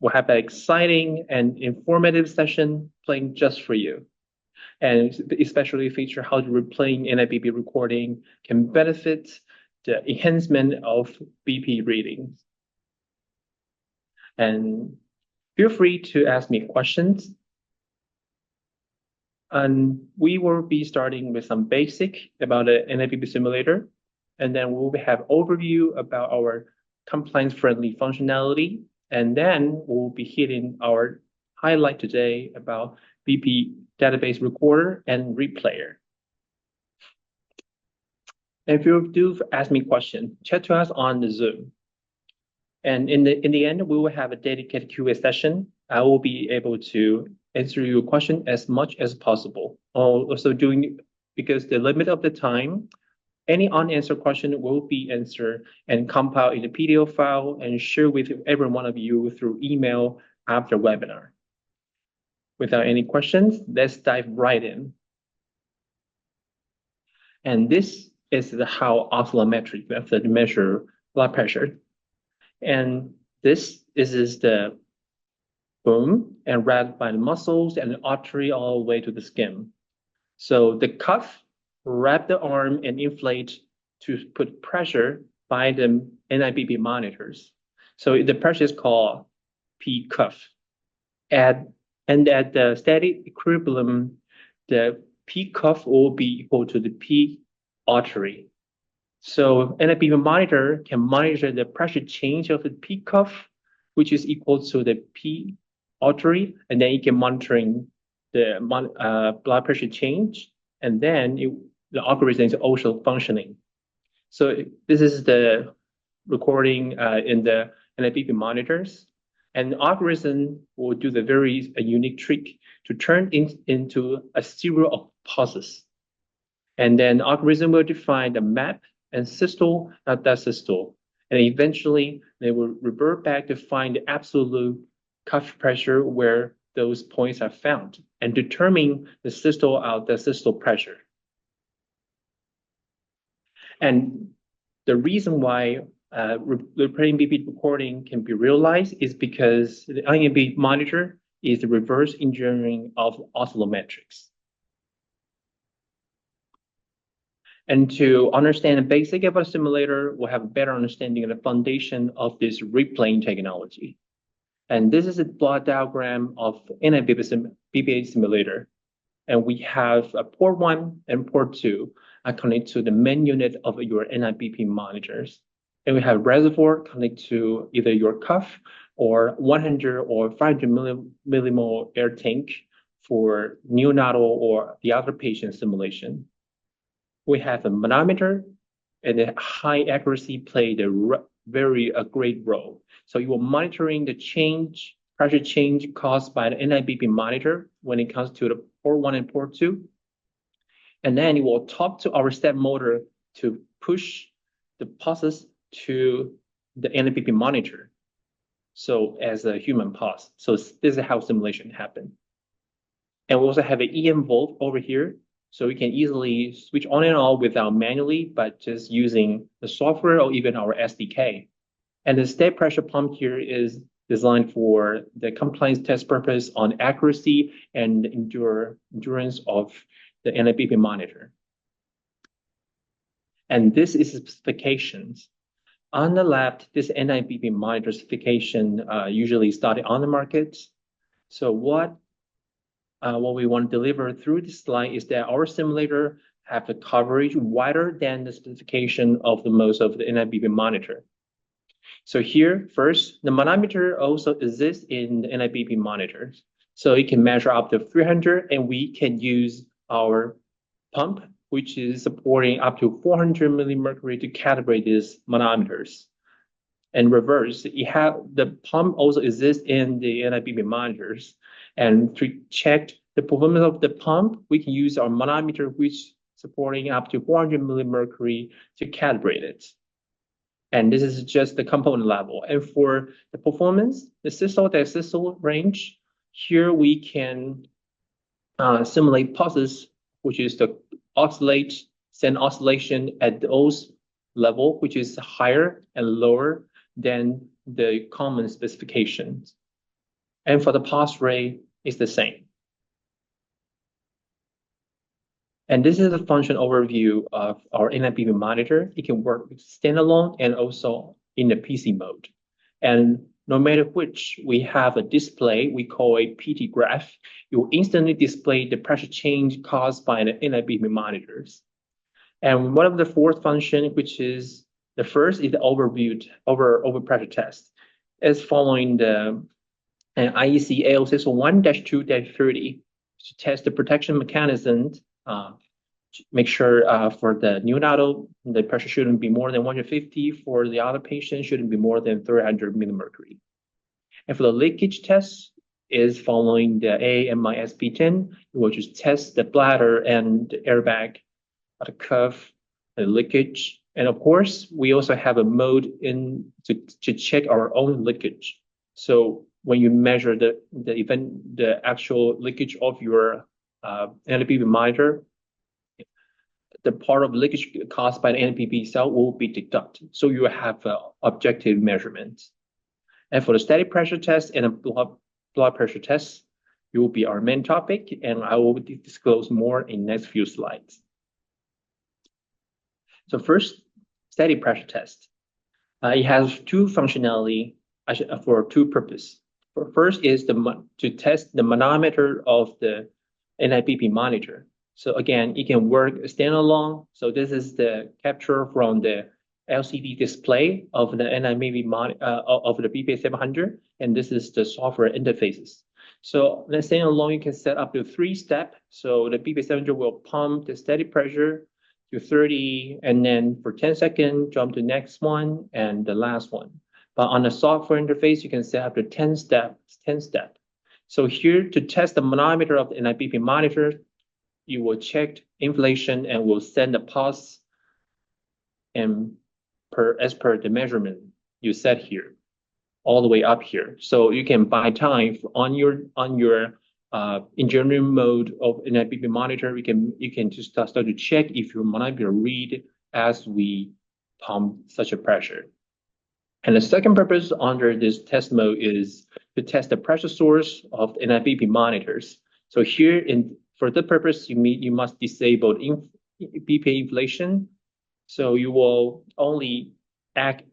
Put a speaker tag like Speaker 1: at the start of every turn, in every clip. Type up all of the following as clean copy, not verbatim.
Speaker 1: we'll have an exciting and informative session playing just for you. And especially feature how replaying NIBP recording can benefit the enhancement of BP readings. And feel free to ask me questions. And we will be starting with some basic about the NIBP simulator. And then we'll have overview about our compliance-friendly functionality. And then we'll be hitting our highlight today about BP database recorder and replayer. If you do ask me questions, chat to us on the Zoom. And in the end, we will have a dedicated QA session. I will be able to answer your question as much as possible. Also because the limit of the time, any unanswered question will be answered and compiled in a PDF file and shared with every one of you through email after webinar. Without any questions, let's dive right in. And this is how oscillometric method measure blood pressure. And this is the boom and read by the muscles and the artery all the way to the skin. So the cuff wrap the arm and inflate to put pressure by the NIBP monitors. So the pressure is called P cuff. And at the static equilibrium, the P cuff will be equal to the P artery. So NIBP monitor can monitor the pressure change of the P cuff, which is equal to the P artery, and then it can monitoring the blood pressure change, and then the algorithm is also functioning. So this is the recording in the NIBP monitors, and the algorithm will do the very unique trick to turn into a serial of pulses. And then the algorithm will define the map and systole, not diastole. And eventually they will revert back to find the absolute cuff pressure where those points are found and determine the systole out the diastole pressure. And the reason why replaying BP recording can be realized is because the NIBP monitor is the reverse engineering of oscillometrics. And to understand the basic of a simulator, we'll have a better understanding of the foundation of this replaying technology. And this is a block diagram of NIBP simulator. And we have a port 1 and port 2 are connected to the main unit of your NIBP monitors. And we have reservoir connected to either your cuff or 100 or 500 millimole air tank for neonatal or the other patient simulation. We have a manometer, and the high accuracy played a great role. So you are monitoring the pressure change caused by the NIBP monitor when it comes to the port 1 and port 2. And then you will talk to our step motor to push the pulses to the NIBP monitor. So as a human pulse. So this is how simulation happens. And we also have an EM volt over here. So we can easily switch on and off without manually, but just using the software or even our SDK. And the step pressure pump here is designed for the compliance test purpose on accuracy and endurance of the NIBP monitor. And this is specifications. On the left, this NIBP monitor specification usually started on the market. So what we want to deliver through this slide is that our simulator have the coverage wider than the specification of the most of the NIBP monitor. So here, first, the manometer also exists in the NIBP monitors. So it can measure up to 300, and we can use our pump, which is supporting up to 400 millimercury to calibrate these manometers. And reverse, the pump also exists in the NIBP monitors. And to check the performance of the pump, we can use our manometer, which supporting up to 400 millimercury to calibrate it. And this is just the component level. And for the performance, the systole diastole range, here we can simulate pulses, which is the send oscillation at those level, which is higher and lower than the common specifications. And for the pulse rate, it's the same. And this is a function overview of our NIBP monitor. It can work standalone and also in the PC mode. And no matter which, we have a display we call a PT graph. It will instantly display the pressure change caused by the NIBP monitors. And one of the fourth function, which is the first, is the overpressure test. Is following the IEC AL601-2-30 to test the protection mechanisms. Make sure for the neonatal, the pressure shouldn't be more than 150. For the other patient, shouldn't be more than 300 millimercury. And for the leakage test, is following the AMISP10, which is test the bladder and the airbag, the cuff, the leakage. And of course, we also have a mode to check our own leakage. So when you measure the actual leakage of your NIBP monitor, the part of leakage caused by the NIBP cell will be deducted. So you have objective measurements. And for the static pressure test and a blood pressure test, it will be our main topic, and I will disclose more in next few slides. So first, static pressure test. It has two functionality for two purposes. First is to test the manometer of the NIBP monitor. So again, it can work standalone. So this is the capture from the LCD display of the NIBP of the BPA700, and this is the software interfaces. So let's say alone, you can set up to 3 steps. So the BPA700 will pump the static pressure to 30, and then for 10 seconds, jump to the next one and the last one. But on the software interface, you can set up to 10 steps. So here to test the manometer of the NIBP monitor, you will check inflation and will send the pulse and as per the measurement you set here, all the way up here. So you can buy time on your engineering mode of NIBP monitor. You can just start to check if your monitor read as we pump such a pressure. And the second purpose under this test mode is to test the pressure source of the NIBP monitors. So here for the purpose, you must disable BPA inflation. So you will only act,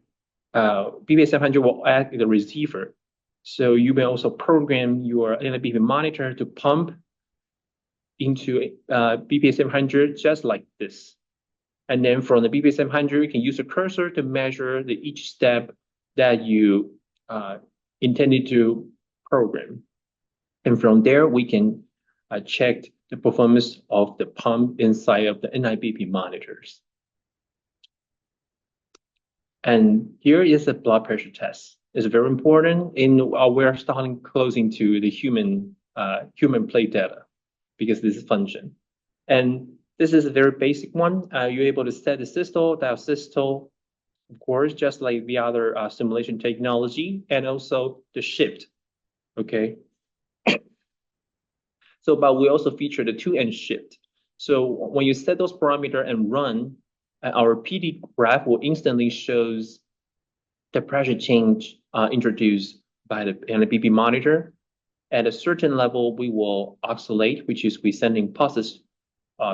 Speaker 1: BPA700 will act as a receiver. So you may also program your NIBP monitor to pump into BPA700 just like this. And then from the BPA700, you can use a cursor to measure each step that you intended to program. And from there, we can check the performance of the pump inside of the NIBP monitors. And here is a blood pressure test. It's very important. We're starting closing to the human plate data because this is function. And this is a very basic one. You're able to set the systole, diastole, of course, just like the other simulation technology, and also the shift. Okay. So, but we also feature the 2-end shift. So when you set those parameters and run, our PD graph will instantly shows the pressure change introduced by the NIBP monitor. At a certain level, we will oscillate, which is we sending pulses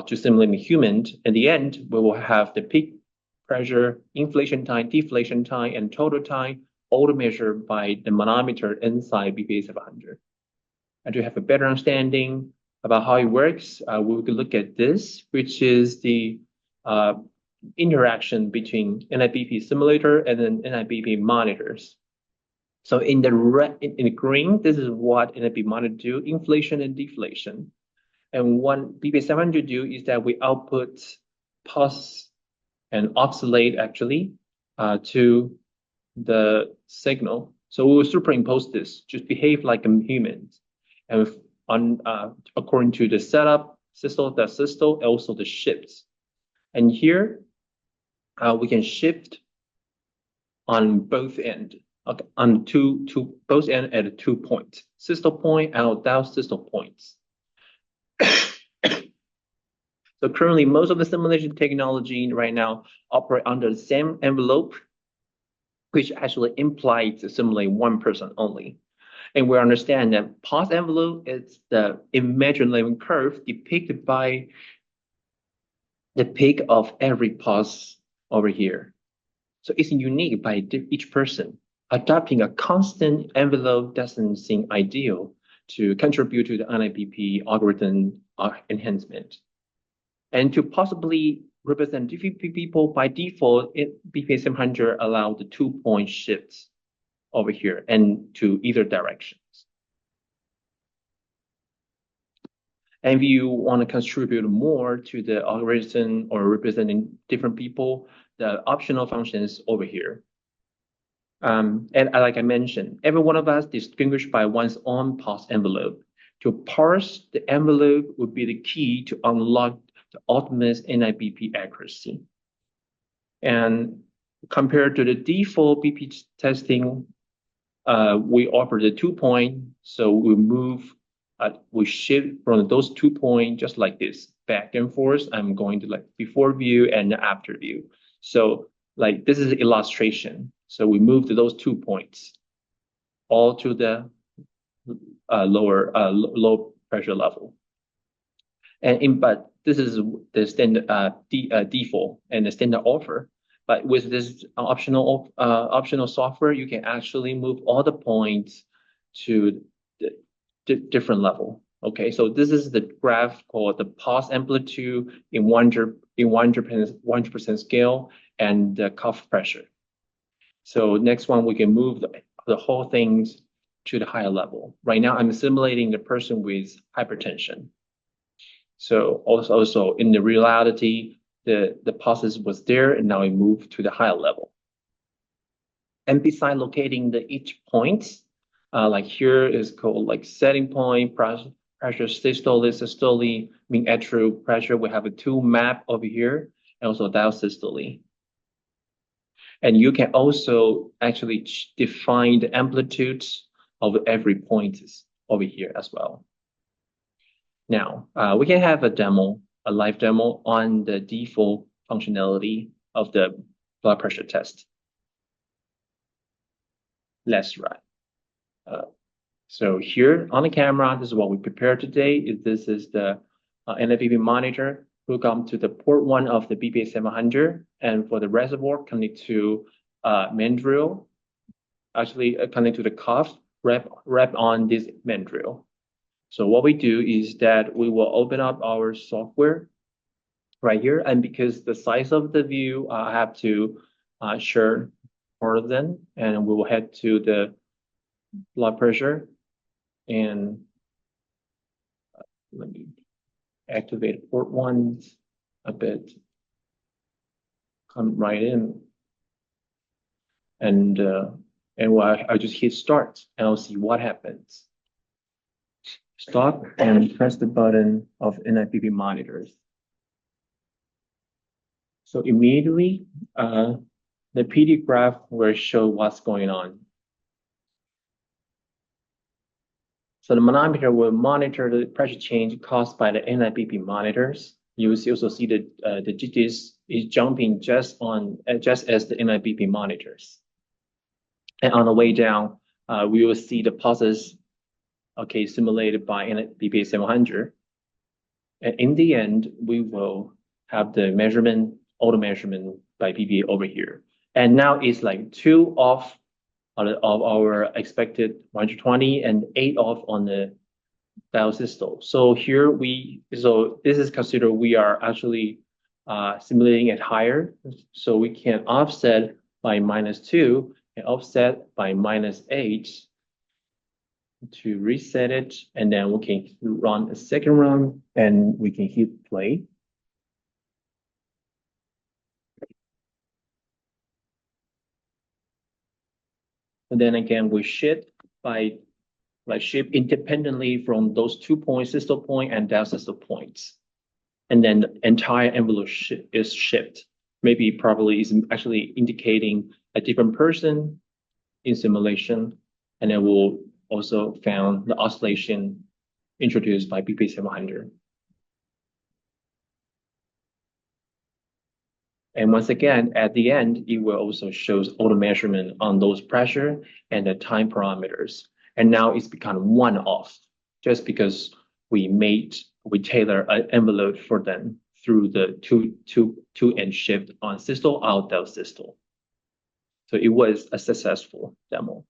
Speaker 1: to simulate the human. In the end, we will have the peak pressure, inflation time, deflation time, and total time, all measured by the manometer inside BPA700. And to have a better understanding about how it works, we could look at this, which is the interaction between NIBP simulator and then NIBP monitors. So in the green, this is what NIBP monitor do, inflation and deflation. And what BPA700 do is that we output pulse and oscillate actually to the signal. So we will superimpose this, just behave like a human. And according to the setup, systole, diastole, also the shifts. And here we can shift on both ends, okay, on both ends at 2 points, systole point and diastole points. So currently, most of the simulation technology right now operate under the same envelope, which actually implies to simulate one person only. And we understand that pulse envelope is the imaginary curve depicted by the peak of every pulse over here. So it's unique by each person. Adopting a constant envelope doesn't seem ideal to contribute to the NIBP algorithm enhancement. And to possibly represent different people by default, BPA 700 allows the 2-point shifts over here and to either directions. And if you want to contribute more to the algorithm or representing different people, the optional functions over here. And like I mentioned, every one of us distinguished by one's own pulse envelope. To parse the envelope would be the key to unlock the ultimate NIBP accuracy. And compared to the default BP testing, we offer the 2-point, so we shift from those 2 points just like this, back and forth. I'm going to like before view and after view. So like this is an illustration. So we move to those 2 points, all to the low pressure level. But this is the standard default and the standard offer. But with this optional software, you can actually move all the points to the different level. Okay, so this is the graph called the pulse amplitude in 100% scale and the cuff pressure. So next one, we can move the whole things to the higher level. Right now, I'm simulating the person with hypertension. So also in the reality, the pulses was there, and now we move to the higher level. And besides locating each point, like here is called like setting point, pressure systole, mean atrial pressure. We have a 2 map over here, and also diastole. And you can also actually define the amplitudes of every point over here as well. Now, we can have a live demo on the default functionality of the blood pressure test. Let's run. So here on the camera, this is what we prepared today. This is the NIBP monitor. Hook up to the port 1 of the BPA 700, and for the reservoir, connect to mandrel. Actually, connect to the cuff, wrap on this mandrel. So what we do is that we will open up our software right here, and because the size of the view, I have to share part of them, and we will head to the blood pressure, and let me activate port 1 a bit. Come right in, and I just hit start, and I'll see what happens. Stop and press the button of NIBP monitors. So immediately, the PD graph will show what's going on. So the manometer will monitor the pressure change caused by the NIBP monitors. You will also see the GTs is jumping just as the NIBP monitors. And on the way down, we will see the pulses, simulated by BPA 700. And in the end, we will have the auto measurement by BPA over here. And now it's like 2 off of our expected 120 and 8 off on the diastole. So here this is considered we are actually simulating it higher. So we can offset by -2 and offset by -8 to reset it. And then we can run a second run and we can hit play. And then again, we shift independently from those 2 points, systole point and diastole points. And then the entire envelope is shifted. Maybe probably is actually indicating a different person in simulation. And then we'll also found the oscillation introduced by BPA 700. And once again, at the end, it will also show auto measurement on those pressure and the time parameters. And now it's become one-off just because we tailor an envelope for them through the two-end shift on systole out of systole. So it was a successful demo.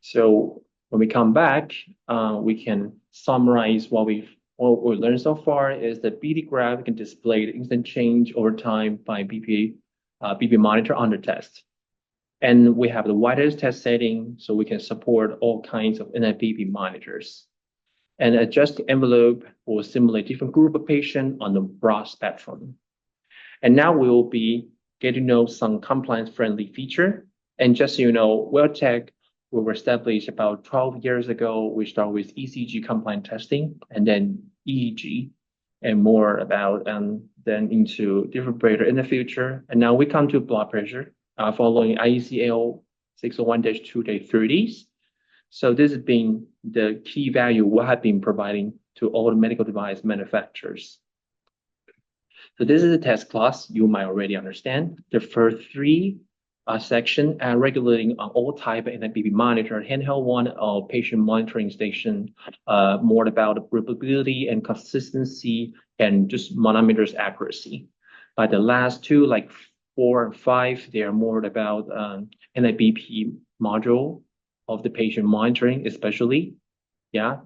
Speaker 1: So when we come back, we can summarize what we learned so far is the BD graph can display the instant change over time by BP monitor under test. And we have the widest test setting, so we can support all kinds of NIBP monitors. And adjust the envelope will simulate different group of patients on the broad spectrum. And now we will be getting to know some compliance-friendly feature. And just so you know, WhaleTeq we were established about 12 years ago. We started with ECG compliant testing and then EEG and more about then into defibrillator in the future. And now we come to blood pressure following IEC 601-2-30s. So this has been the key value we have been providing to all the medical device manufacturers. So this is a test class you might already understand. The first three section regulating on all type of NIBP monitor, handheld one or patient monitoring station, more about repeatability and consistency and just manometers accuracy. But the last two, like 4 and 5, they are more about NIBP module of the patient monitoring, especially,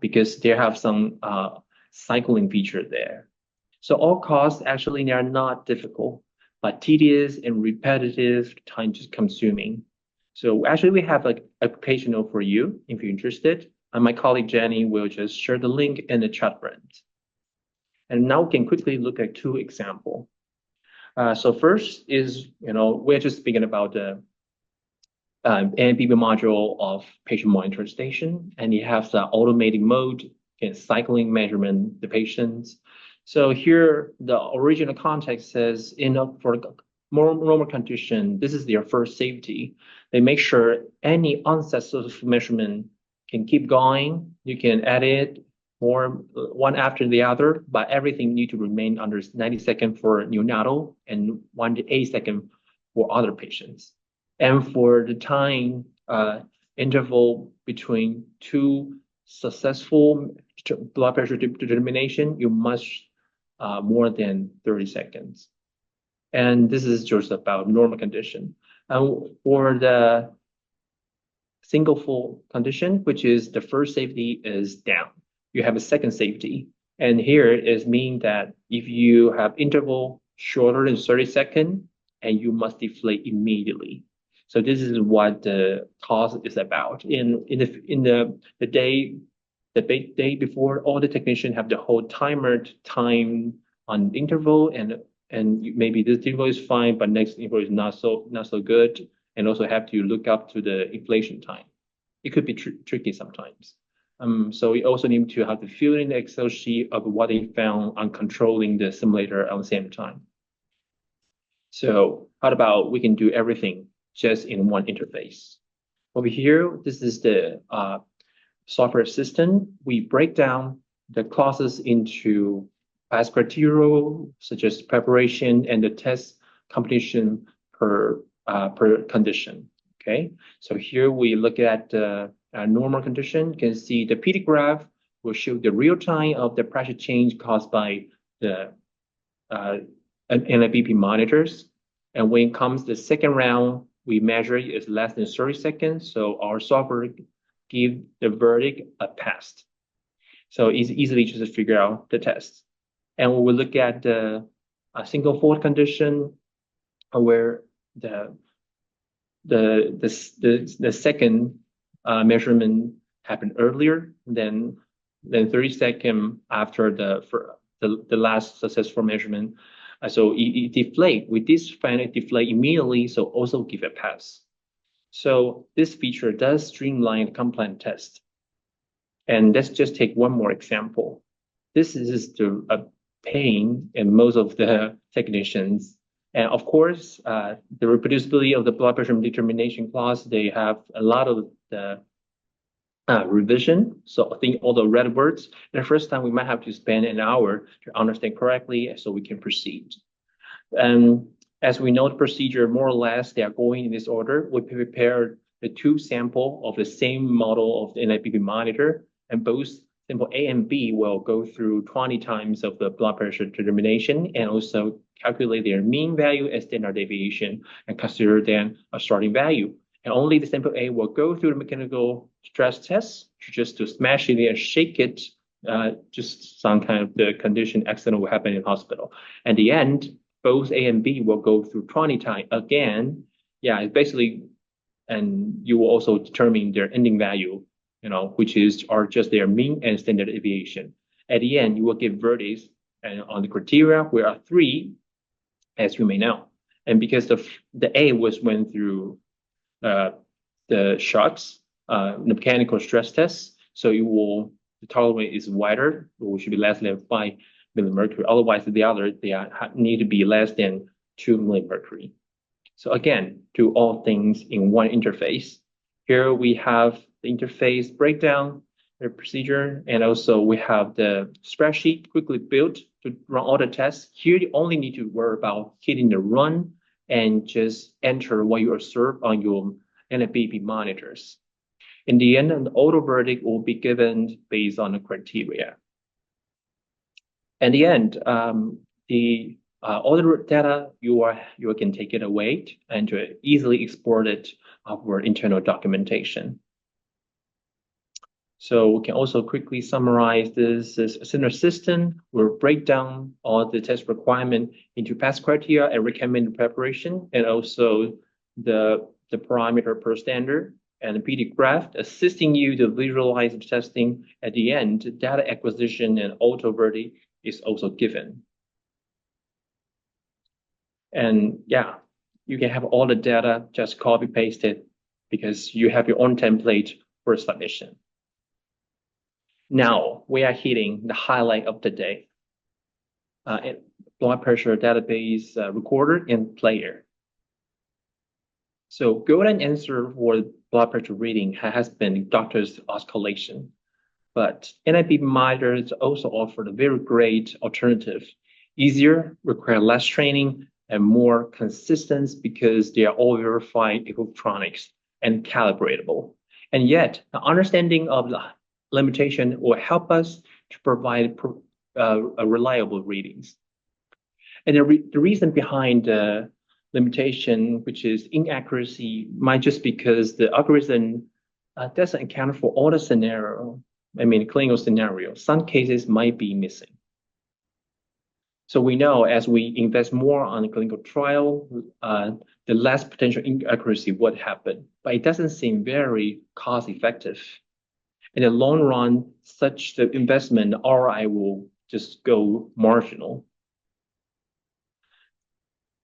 Speaker 1: because they have some cycling feature there. So all costs actually they are not difficult, but tedious and repetitive, time just consuming. So actually we have like a application note for you if you're interested. And my colleague Jenny will just share the link in the chat room. And now we can quickly look at 2 examples. So first is, we're just speaking about the NIBP module of patient monitoring station, and it has the automated mode and cycling measurement the patients. So here, the original context says, for more normal condition, this is their first safety. They make sure any unsuccessful measurement can keep going. You can edit more one after the other, but everything need to remain under 90 seconds for neonatal and 1 to 8 seconds for other patients. And for the time interval between 2 successful blood pressure determination, you must more than 30 seconds. And this is just about normal condition. And for the single fold condition, which is the first safety is down, you have a second safety. And here is mean that if you have interval shorter than 30 seconds, and you must deflate immediately. So this is what the cause is about. In the day before, all the technicians have the whole timer time on interval, and maybe this interval is fine, but next interval is not so good, and also have to look up to the inflation time. It could be tricky sometimes. So we also need to have to fill in the Excel sheet of what they found on controlling the simulator at the same time. So how about we can do everything just in one interface? Over here, this is the software system. We break down the classes into past criteria, such as preparation and the test completion per condition. Okay, so here we look at the normal condition. You can see the PD graph will show the real time of the pressure change caused by the NIBP monitors. And when it comes to the second round, we measure it is less than 30 seconds. So our software give the verdict a pass. So it's easily just to figure out the test. And we will look at the single fold condition where the second measurement happened earlier than 30 seconds after the last successful measurement. So it deflate. With this finally deflate immediately, so also give a pass. So this feature does streamline the compliant test. And let's just take one more example. This is a pain in most of the technicians. And of course, the reproducibility of the blood pressure determination class, they have a lot of the revision. So I think all the red words, the first time we might have to spend an hour to understand correctly so we can proceed. And as we know the procedure, more or less, they are going in this order. We prepare the two samples of the same model of the NIBP monitor, and both sample A and B will go through 20 times of the blood pressure determination and also calculate their mean value as standard deviation and consider them a starting value. And only the sample A will go through the mechanical stress test just to smash it and shake it, just some kind of the condition accident will happen in hospital. At the end, both A and B will go through 20 times again. Yeah, it's basically, and you will also determine their ending value, which are just their mean and standard deviation. At the end, you will get verdicts, and on the criteria, where are 3, as you may know. And because the A went through the shots, the mechanical stress test, so the tolerance is wider, or should be less than 5 millimercury. Otherwise, the other, they need to be less than 2 millimercury. So again, do all things in one interface. Here we have the interface breakdown, the procedure, and also we have the spreadsheet quickly built to run all the tests. Here you only need to worry about hitting the run and just enter what you observe on your NIBP monitors. In the end, an auto verdict will be given based on the criteria. At the end, the all data you can take it away and to easily export it for internal documentation. So we can also quickly summarize this center system. We'll break down all the test requirement into past criteria and recommended preparation, and also the parameter per standard and the PD graph, assisting you to visualize the testing. At the end, data acquisition and auto verdict is also given. And yeah, you can have all the data just copy pasted because you have your own template for submission. Now we are hitting the highlight of the day. Blood pressure database recorder and player. So golden answer for blood pressure reading has been doctor's oscillation, but NIBP monitors also offer a very great alternative, easier, require less training, and more consistent because they are all verified electronics and calibratable. And yet, the understanding of the limitation will help us to provide reliable readings. And the reason behind the limitation, which is inaccuracy, might just because the algorithm doesn't account for all the scenario. Clinical scenario. Some cases might be missing. So we know as we invest more on a clinical trial, the less potential inaccuracy would happen, but it doesn't seem very cost effective. In the long run, such the investment ROI will just go marginal.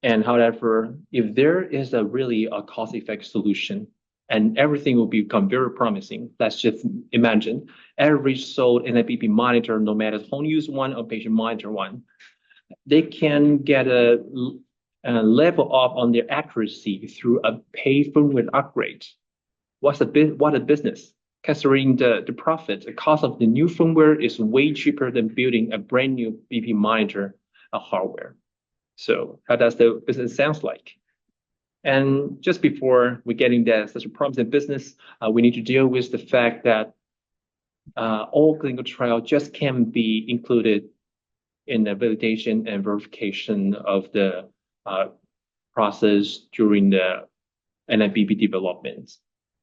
Speaker 1: And however, if there is really a cost-effective solution and everything will become very promising, let's just imagine every sold NIBP monitor, no matter home use one or patient monitor one, they can get a level up on their accuracy through a paid firmware upgrade. What a business. Considering the profit, the cost of the new firmware is way cheaper than building a brand new BP monitor hardware. So how does the business sound like? And just before we get into such a promising business, we need to deal with the fact that all clinical trials just can't be included in the validation and verification of the process during the NIBP development.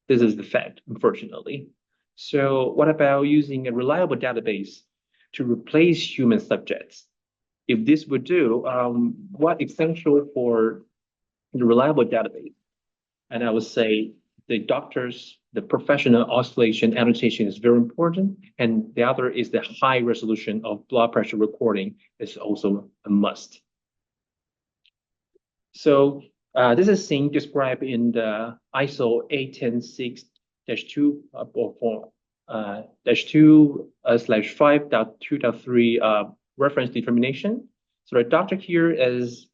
Speaker 1: This is the fact, unfortunately. So what about using a reliable database to replace human subjects? If this would do, what essential for the reliable database? And I would say the professional oscillation annotation is very important. And the other is the high resolution of blood pressure recording is also a must. So this is seen described in the ISO 810.6-2/5.2.3 reference determination. So the doctor here is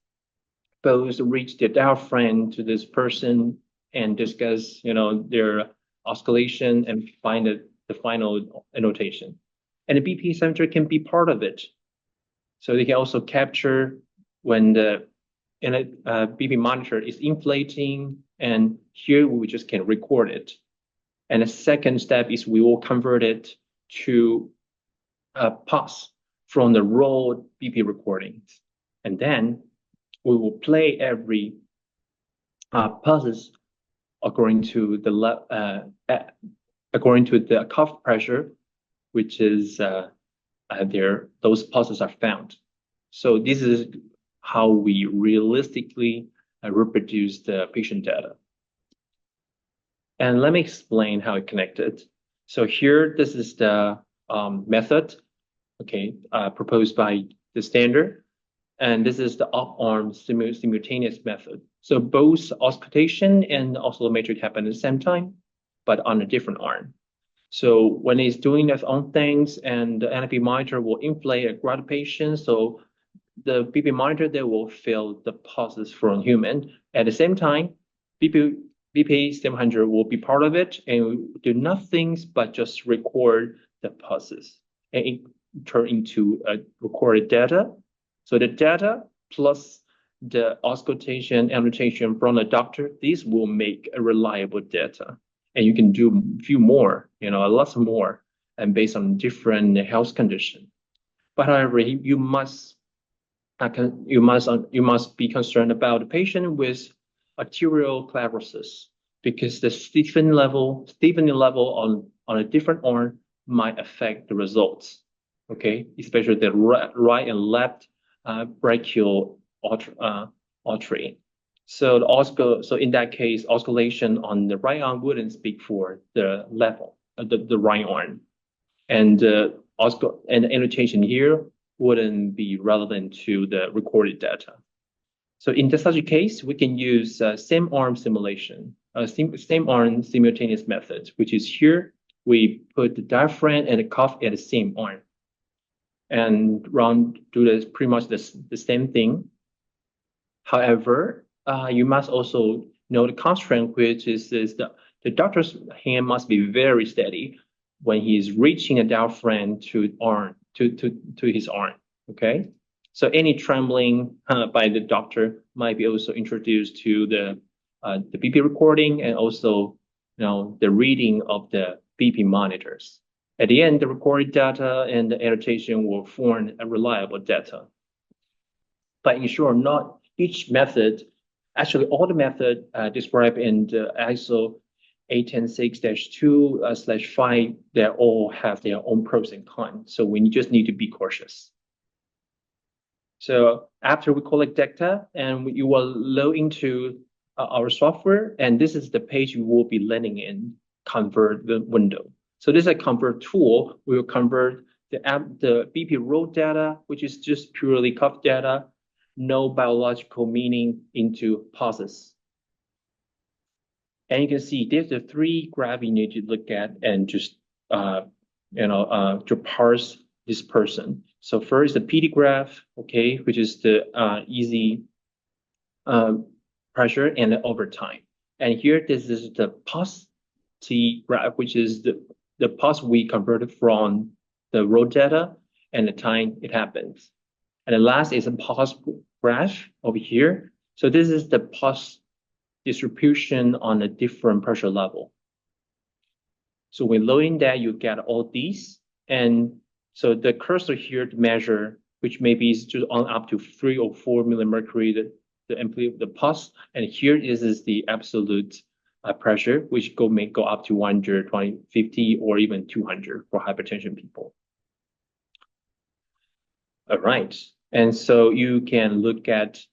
Speaker 1: supposed to reach the diaphragm to this person and discuss, their oscillation and find the final annotation. And the BP center can be part of it. So they can also capture when the in a BP monitor is inflating, and here we just can record it. And the second step is we will convert it to a pulse from the raw BP recordings. And then we will play every pulses according to the cuff pressure, which is there. Those pulses are found. So this is how we realistically reproduce the patient data. And let me explain how it connected. So here, this is the method, okay, proposed by the standard. And this is the off-arm simultaneous method. So both auscultation and oscillometric happen at the same time, but on a different arm. So when it's doing its own things, and the NIBP monitor will inflate a grad patient, so the BP monitor, they will feel the pulses from human. At the same time, BP 700 will be part of it and do nothing but just record the pulses and it turn into a recorded data. So the data plus the auscultation annotation from the doctor, these will make a reliable data. And you can do a few more, a lot more, and based on different health condition. But however, you must be concerned about the patient with arteriosclerosis, because the stiffening level on a different arm might affect the results. Okay, especially the right and left brachial artery. So in that case, oscillation on the right arm wouldn't speak for the level, the right arm, and the annotation here wouldn't be relevant to the recorded data. So in such a case, we can use same arm simulation, same arm simultaneous methods, which is here we put the diaphragm and the cuff at the same arm, and do this pretty much the same thing. However, you must also know the constraint, which is the doctor's hand must be very steady when he's reaching a diaphragm to his arm. Okay, so any trembling by the doctor might be also introduced to the BP recording, and also the reading of the BP monitors. At the end, the recorded data and the annotation will form a reliable data. But in short, not each method, actually all the methods described in the ISO 8106-2/5, they all have their own pros and cons. So we just need to be cautious. So after we collect data, and you will load into our software, and this is the page you will be landing in, convert the window. So this is a convert tool. We will convert the BP raw data, which is just purely cuff data, no biological meaning, into pulses. And you can see there's the three graphs you need to look at and just to parse this person. So first the PD graph, okay, which is the easy pressure and the over time. And here this is the pulse T graph, which is the pulse we converted from the raw data and the time it happens. And the last is a pulse graph over here. So this is the pulse distribution on a different pressure level. So when loading that, you get all these. And so the cursor here to measure, which maybe is just on up to 3 or 4 millimercury, the amplitude of the pulse. And here is the absolute pressure, which may go up to 120, 50, or even 200 for hypertension people. All right. And so you can look at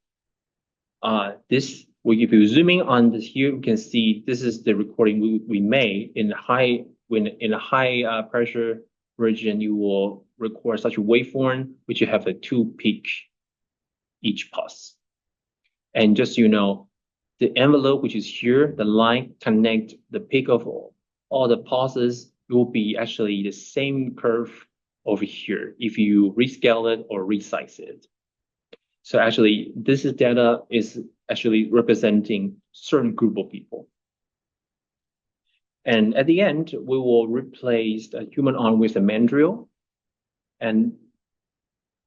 Speaker 1: this. If you zoom in on this here, you can see this is the recording we made in a high pressure region. You will record such a waveform, which you have a 2 peak each pulse. And just the envelope, which is here, the line connect the peak of all the pulses, will be actually the same curve over here if you rescale it or resize it. So actually, this data is actually representing certain group of people. And at the end, we will replace the human arm with a mandrel. And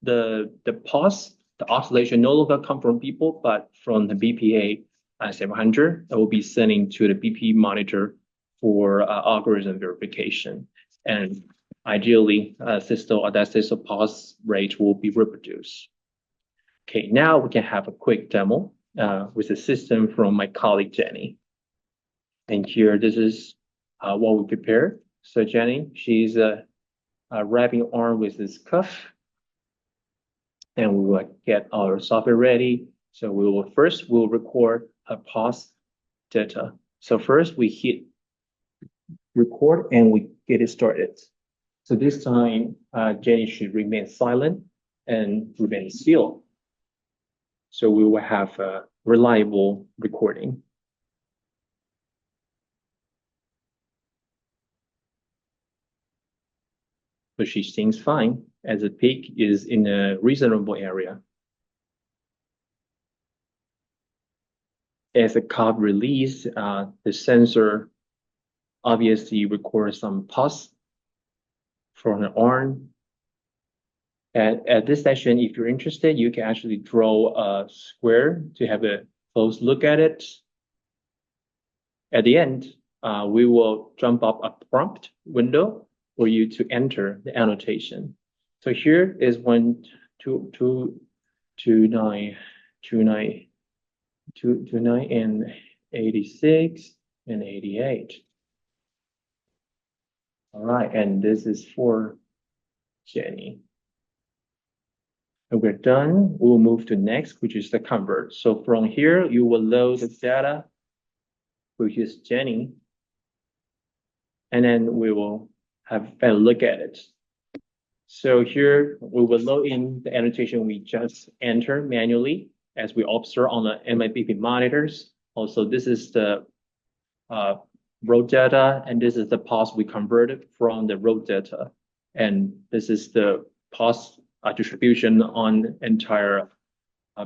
Speaker 1: the pulse the oscillation no longer come from people, but from the BPA 700 that will be sending to the BP monitor for algorithm verification. And ideally, systole or diastole pulse rate will be reproduced. Okay, now we can have a quick demo with a system from my colleague Jenny. And here, this is what we prepared. So Jenny, she's wrapping arm with this cuff. And we will get our software ready. So we'll record a pulse data. So first we hit record and we get it started. So this time, Jenny should remain silent and remain still. So we will have a reliable recording. But she sings fine as the peak is in a reasonable area. As the cuff release, the sensor obviously records some pulse from the arm. And at this session, if you're interested, you can actually draw a square to have a close look at it. At the end, we will jump up a prompt window for you to enter the annotation. So here is 1, 2, 2, 2, 9, 2, 9, 2, 2, 9, and 86 and 88. All right, and this is for Jenny. And we're done. We'll move to next, which is the convert. So from here, you will load the data, which is Jenny, and then we will have a look at it. So here we will load in the annotation we just entered manually as we observe on the NIBP monitors. Also, this is the raw data, and this is the pulse we converted from the raw data. And this is the pulse distribution on entire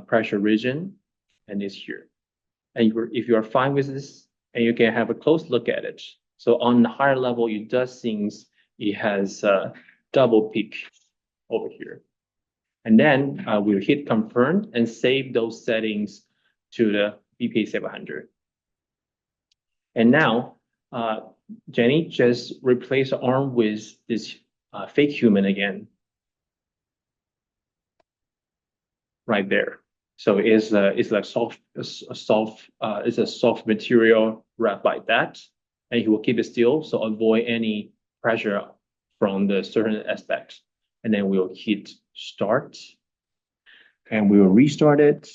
Speaker 1: pressure region, and it's here. And if you are fine with this, and you can have a close look at it. So on the higher level, it does seems it has a double peak over here. And then we'll hit confirm and save those settings to the BPA 700. And now, Jenny just replace the arm with this fake human again. Right there. So it's like it's a soft material wrapped like that, and he will keep it still, so avoid any pressure from the certain aspects. And then we'll hit start, and we will restart it.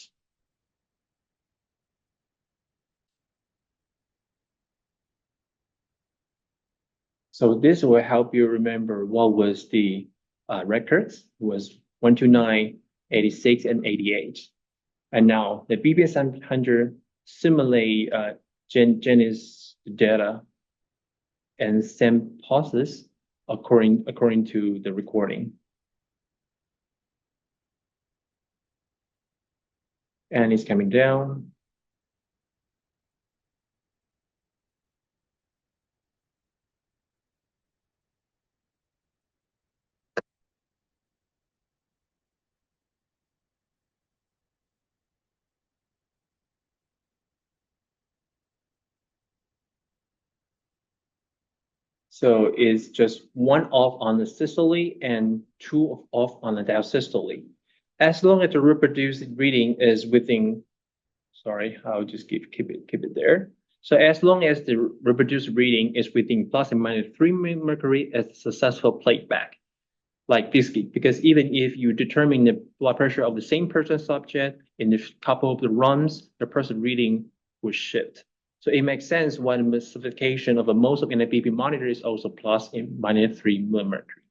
Speaker 1: So this will help you remember what was the records. It was 129, 86, and 88. And now the BPA 700 simulate Jenny's data and send pulses according to the recording. And it's coming down. So it's just 1 off on the systole and 2 off on the diastole. As long as the reproduced reading is within, sorry, I'll just keep it there. So as long as the reproduced reading is within plus and minus 3 mercury as a successful playback, like this, because even if you determine the blood pressure of the same person subject in a couple of the runs, the person reading will shift. So it makes sense why the specification of most of NIBP monitor is also plus and minus 3 millimercury.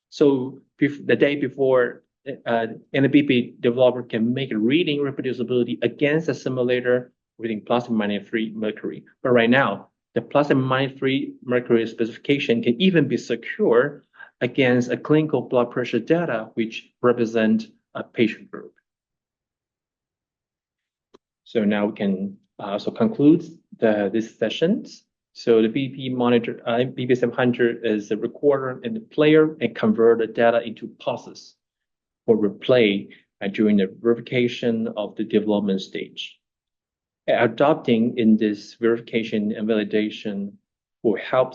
Speaker 1: So the day before, NIBP developer can make a reading reproducibility against a simulator within plus and minus 3 mercury. But right now, the plus and minus 3 mercury specification can even be secure against a clinical blood pressure data, which represent a patient group. So now we can also conclude this sessions. So the BP monitor, BP 700 is a recorder and the player and convert the data into pulses for replay during the verification of the development stage. Adopting in this verification and validation will help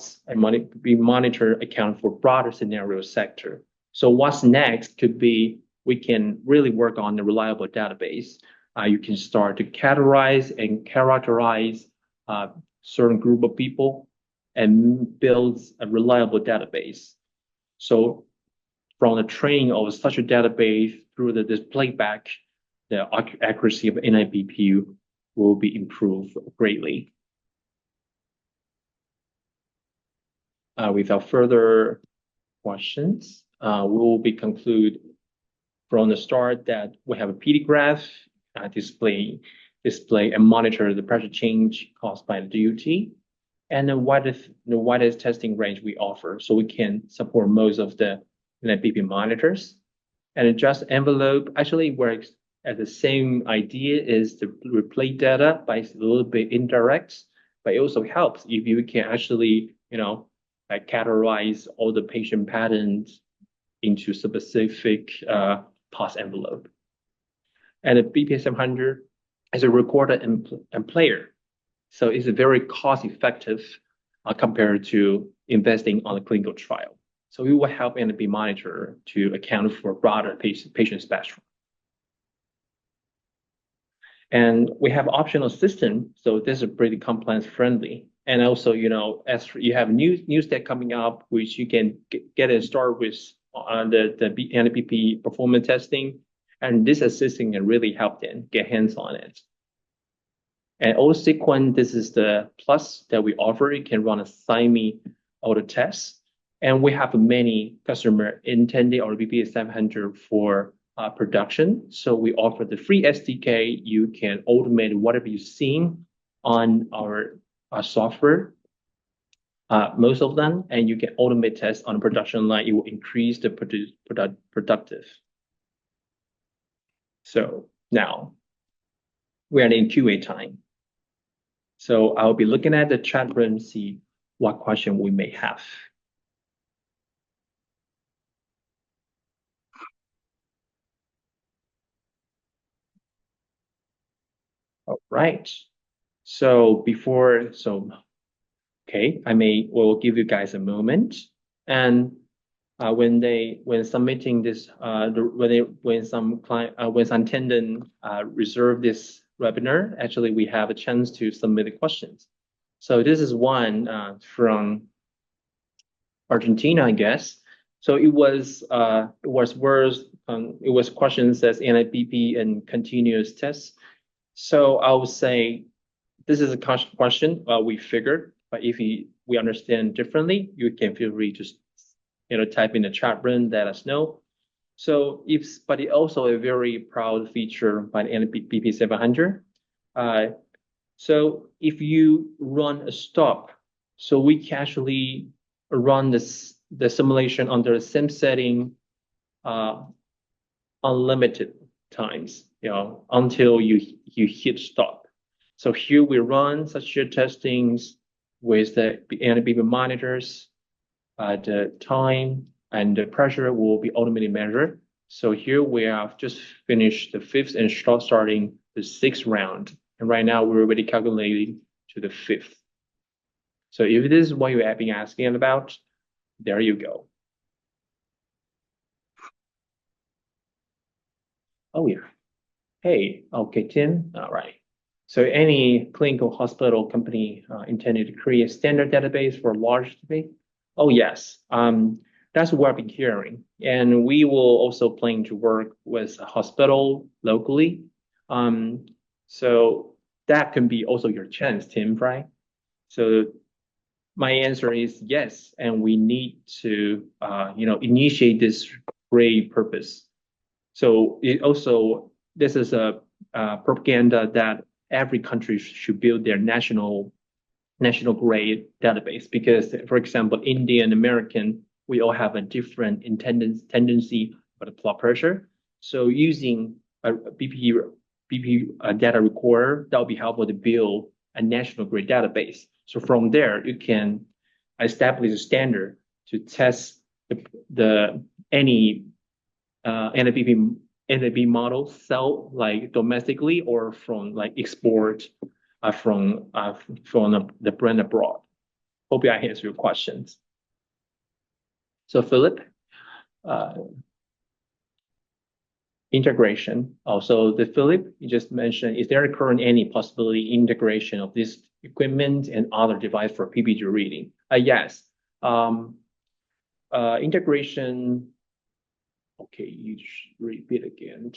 Speaker 1: we monitor account for broader scenario sector. So what's next could be we can really work on the reliable database. You can start to categorize and characterize certain group of people and build a reliable database. So from the training of such a database through this playback, the accuracy of NIBP will be improved greatly. Without further questions, we will be conclude from the start that we have a PD graph display and monitor the pressure change caused by the DUT, and the widest testing range we offer, so we can support most of the NIBP monitors. And adjust envelope actually works as the same idea is to replay data, but it's a little bit indirect, but it also helps if you can actually, categorize all the patient patterns into specific pass envelope. And the BPS 700 is a recorder and player. So it's very cost effective compared to investing on a clinical trial. So it will help NIBP monitor to account for broader patient spectrum. And we have optional system, so this is pretty compliance friendly. And also, as you have new step coming up, which you can get a start with on the NIBP performance testing, and this assisting can really help them get hands on it. And Oscillometric, this is the plus that we offer. It can run a SIME auto test, and we have many customer intending our BPS 700 for production. So we offer the free SDK. You can automate whatever you've seen on our software, most of them, and you can automate tests on the production line. It will increase the productive. So now we are in QA time. So I'll be looking at the chat room, see what question we may have. All right. So okay, we'll give you guys a moment. And when submitting this, when some attendant reserve this webinar, actually we have a chance to submit the questions. So this is one from Argentina, I guess. So it was questions as NIBP and continuous tests. So I would say this is a question we figured, but if we understand differently, you can feel free to type in the chat room, let us know. So but it's also a very proud feature by the NIBP 700. So if you run a stop, so we can actually run the simulation under the same setting, unlimited times, until you hit stop. So here we run such testings with the NIBP monitors. The time and the pressure will be automatically measured. So here we have just finished the 5th and starting the 6th round. And right now we're already calculating to the 5th. So if this is what you have been asking about, there you go. Oh yeah. Hey, okay, Tim. All right. So any clinical hospital company intended to create a standard database for large database? Oh yes. That's what I've been hearing. And we will also plan to work with a hospital locally. So that can be also your chance, Tim, right? So my answer is yes, and we need to initiate this great purpose. So this is a propaganda that every country should build their national grade database, because, for example, Indian American, we all have a different tendency for the blood pressure. So using a BP data recorder, that will be helpful to build a national grade database. So from there, you can establish a standard to test any NIBP NIBP models sell like domestically or from like export from the brand abroad? Hope I answer your questions. So Philip, integration. Also, Philip, you just mentioned, is there currently any possibility integration of this equipment and other device for PPG reading? Yes. Integration. Okay, you should repeat again.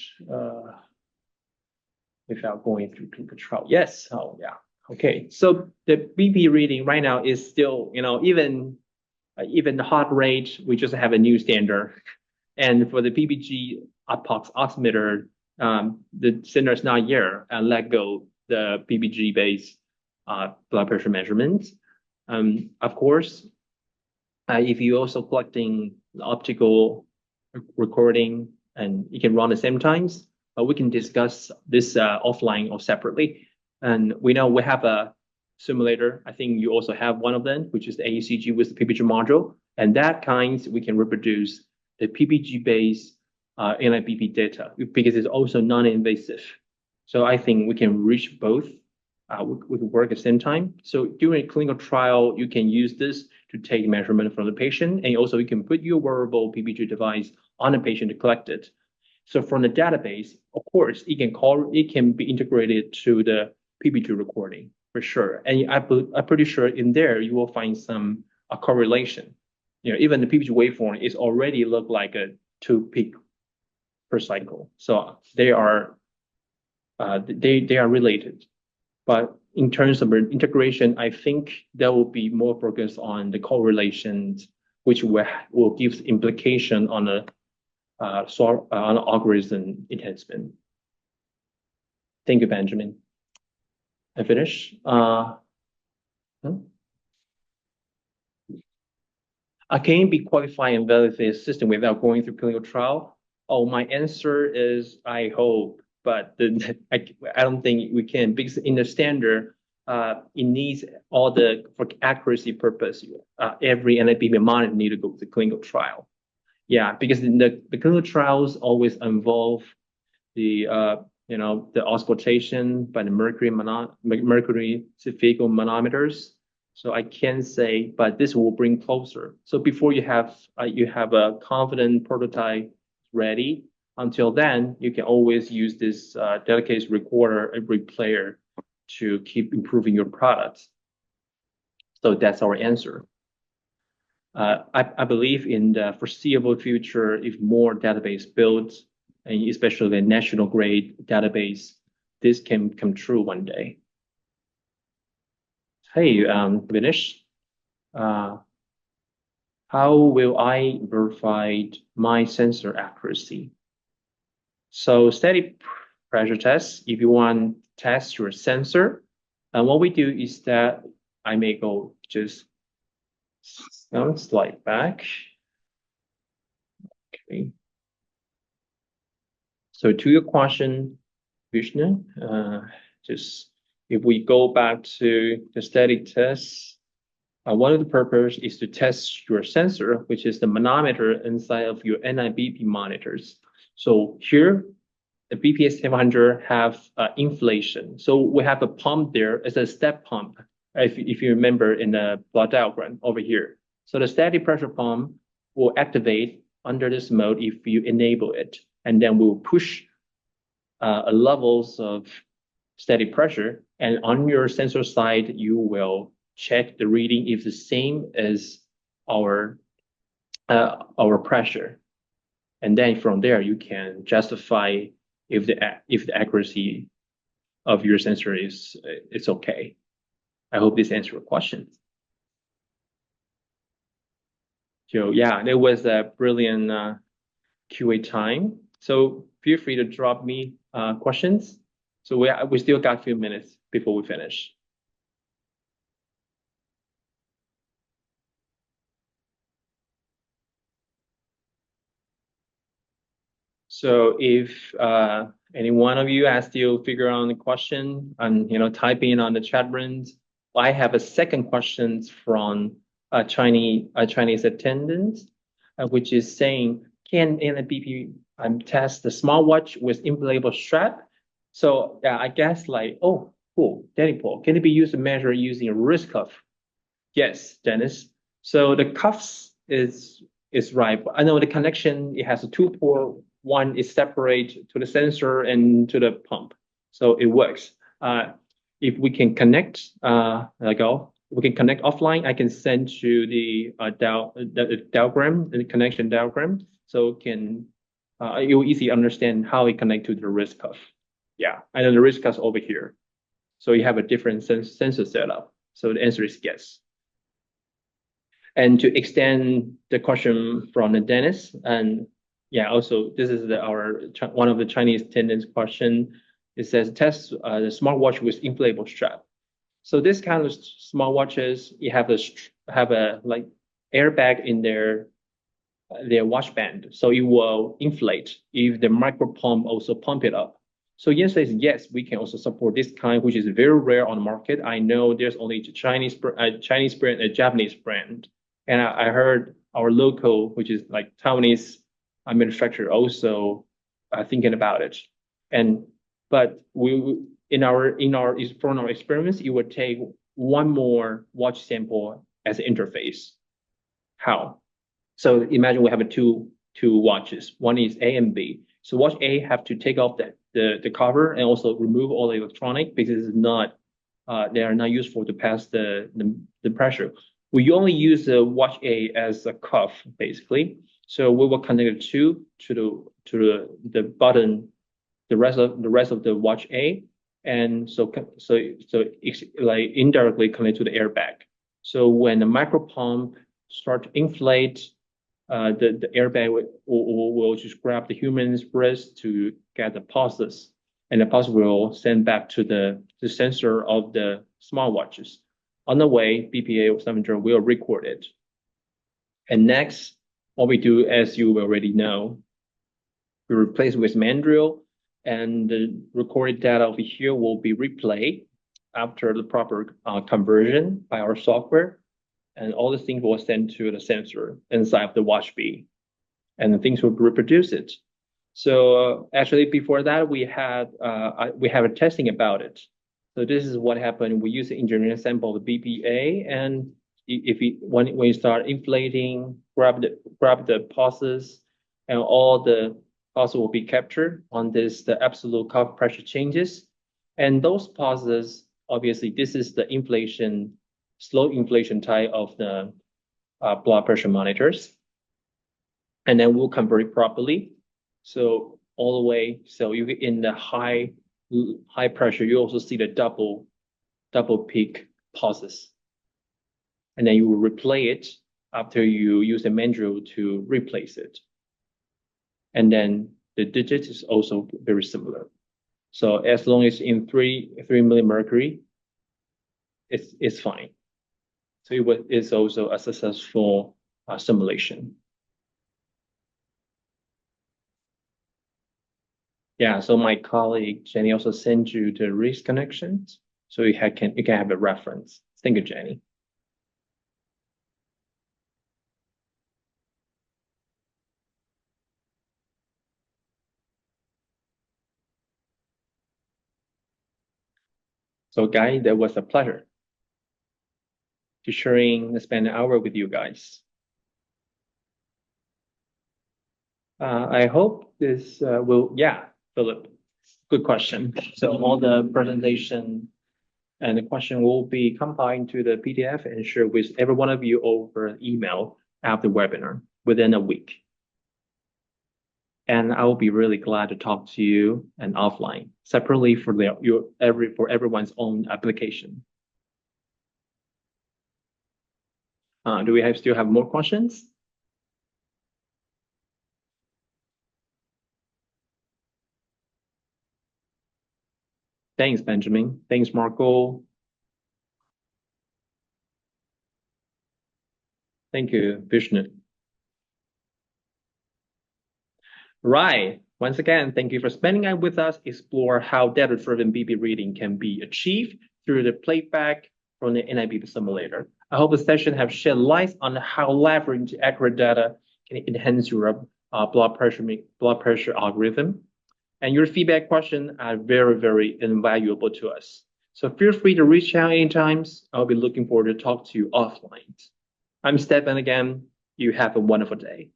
Speaker 1: Without going through clinical trial. Yes. Oh, yeah. Okay. So the BP reading right now is still, even the heart rate, we just have a new standard. And for the PPG pulse oximeter, the standard is not yet let go the PPG based blood pressure measurements. Of course, if you also collecting optical recording and you can run at the same times, we can discuss this offline or separately. And we know we have a simulator. I think you also have one of them, which is the AECG with the PPG module. And that kinds we can reproduce the PPG-based NIBP data because it's also non-invasive. So I think we can reach both. We can work at the same time. So during a clinical trial, you can use this to take measurement from the patient, and also you can put your wearable PPG device on the patient to collect it. So from the database, of course, it can be integrated to the PPG recording for sure. And I'm pretty sure in there you will find some correlation. Even the PPG waveform is already look like a 2 peak per cycle. So they are related. But in terms of integration, I think there will be more focus on the correlations, which will give implication on the on algorithm enhancement. Thank you, Benjamin. I finish. Can it be qualified and validate system without going through clinical trial? Oh, my answer is I hope, but I don't think we can because in the standard, it needs for accuracy purpose, every NIBP monitor need to go to clinical trial. Yeah, because the clinical trials always involve the auscultation by the mercury vehicle manometers. So I can say, but this will bring closer. So before you have a confident prototype ready, until then you can always use this dedicated recorder and replayer to keep improving your products. So that's our answer. I believe in the foreseeable future, if more database built, and especially the national grade database, this can come true one day. Hey, Vinish, how will I verify my sensor accuracy? So static pressure test, if you want to test your sensor, and what we do is that I may go just slide back. Okay. So to your question, Vishnu, just if we go back to the static test, one of the purpose is to test your sensor, which is the manometer inside of your NIBP monitors. So here, the BPS 700 have inflation. So we have a pump there as a step pump, if you remember in the plot diagram over here. So the static pressure pump will activate under this mode if you enable it, and then we'll push levels of static pressure, and on your sensor side, you will check the reading if the same as our pressure, and then from there you can justify if the accuracy of your sensor is okay. I hope this answers your question. So yeah, it was a brilliant QA time. So feel free to drop me questions. So we still got a few minutes before we finish. So if any one of you has still figure out the question and type in on the chat rooms, I have a second question from a Chinese attendant, which is saying, can NIBP test the smartwatch with inflatable strap. So yeah, I guess like, oh, cool, Danny Paul, can it be used to measure using a wrist cuff? Yes, Dennis. So the cuffs is right. I know the connection, it has a 2-port. One is separate to the sensor and to the pump. So it works. If we can connect, we can connect offline. I can send you the diagram, the connection diagram, so you will easily understand how it connects to the wrist cuff. Yeah, I know the wrist cuff's over here. So you have a different sensor setup. So the answer is yes. And to extend the question from the Dennis, and yeah, also this is one of the Chinese attendance question. It says test the smartwatch with inflatable strap. So this kind of smartwatches, you have a like airbag in their watch band, so it will inflate if the micro pump also pump it up. So yes, we can also support this kind, which is very rare on the market. I know there's only a Chinese brand, a Japanese brand, and I heard our local, which is like Taiwanese manufacturer, also thinking about it. But from our experiments, it would take one more watch sample as an interface. How? So imagine we have two watches. One is A and B. So watch A have to take off the cover and also remove all the electronic, because they are not useful to pass the pressure. We only use the watch A as a cuff, basically. So we will connect the two to the button, the rest of the watch A, and so it's like indirectly connect to the airbag. So when the micro pump start to inflate, the airbag will just grab the human's wrist to get the pulses, and the pulse will send back to the sensor of the smartwatches. On the way, BPA or Summoner will record it. And next, what we do, as you already know, we replace with mandrill, and the recorded data over here will be replayed after the proper conversion by our software. And all the things will send to the sensor inside of the watch B, and the things will reproduce it. So actually, before that, we have a testing about it. So this is what happened. We use the engineering sample of the BPA, and when you start inflating, grab the pulses, and all the pulses will be captured on the absolute cuff pressure changes. And those pulses, obviously, this is the slow inflation type of the blood pressure monitors. And then we'll convert it properly. So all the way, so you get in the high pressure, you also see the double peak pulses. And then you will replay it after you use the mandrill to replace it. And then the digits is also very similar. So as long as in 3 millimercury, it's fine. So it's also a successful simulation. Yeah, so my colleague Jenny also sent you the wrist connections, so you can have a reference. Thank you, Jenny. So guys, that was a pleasure to spend an hour with you guys. I hope this Philip, good question. So all the presentation and the question will be compiled to the PDF and shared with every one of you over email after the webinar within a week. And I will be really glad to talk to you and offline separately for everyone's own application. Do we still have more questions? Thanks, Benjamin. Thanks, Marco. Thank you, Vishnu. Right. Once again, thank you for spending time with us. Explore how data-driven BP reading can be achieved through the playback from the NIBP simulator. I hope the session have shed light on how leveraging accurate data can enhance your blood pressure algorithm. And your feedback questions are very, very invaluable to us. So feel free to reach out anytime. I'll be looking forward to talk to you offline. I'm Stefan again. You have a wonderful day.